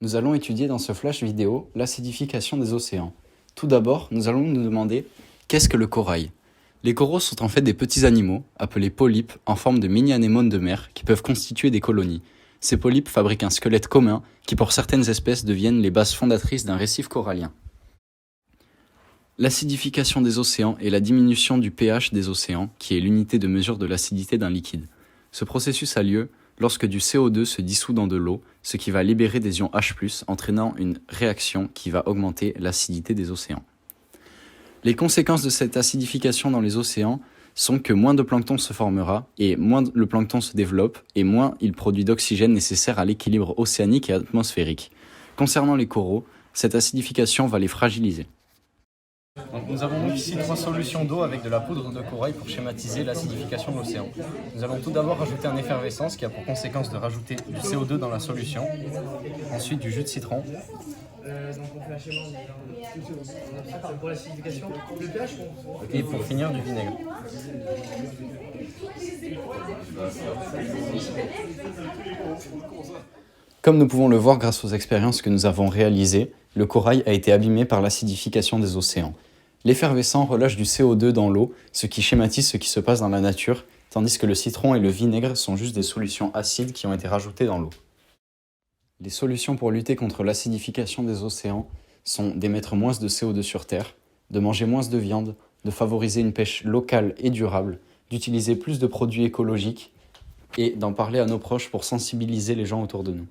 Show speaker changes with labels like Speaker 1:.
Speaker 1: Nous allons étudier dans ce flash vidéo l'acidification des océans. Tout d'abord, nous allons nous demander qu'est-ce que le corail ? Les coraux sont en fait des petits animaux, appelés polypes, en forme de mini-anémones de mer, qui peuvent constituer des colonies. Ces polypes fabriquent un squelette commun qui, pour certaines espèces, deviennent les bases fondatrices d'un récif corallien. L'acidification des océans est la diminution du pH des océans, qui est l'unité de mesure de l'acidité d'un liquide. Ce processus a lieu lorsque du CO2 se dissout dans de l'eau, ce qui va libérer des ions H+, entraînant une réaction qui va augmenter l'acidité des océans. Les conséquences de cette acidification dans les océans sont que moins de plancton se formera, et moins le plancton se développe, et moins il produit d'oxygène nécessaire à l'équilibre océanique et atmosphérique. Concernant les coraux, cette acidification va les fragiliser.
Speaker 2: Nous avons donc ici 3 solutions d'eau avec de la poudre de corail pour schématiser l'acidification de l'océan. Nous allons tout d'abord rajouter un effervescence qui a pour conséquence de rajouter du CO2 dans la solution, ensuite du jus de citron, et pour finir du vinaigre.
Speaker 1: Comme nous pouvons le voir grâce aux expériences que nous avons réalisées, le corail a été abîmé par l'acidification des océans. L'effervescent relâche du CO2 dans l'eau, ce qui schématise ce qui se passe dans la nature, tandis que le citron et le vinaigre sont juste des solutions acides qui ont été rajoutées dans l'eau. Les solutions pour lutter contre l'acidification des océans sont d'émettre moins de CO2 sur Terre, de manger moins de viande, de favoriser une pêche locale et durable, d'utiliser plus de produits écologiques et d'en parler à nos proches pour sensibiliser les gens autour de nous.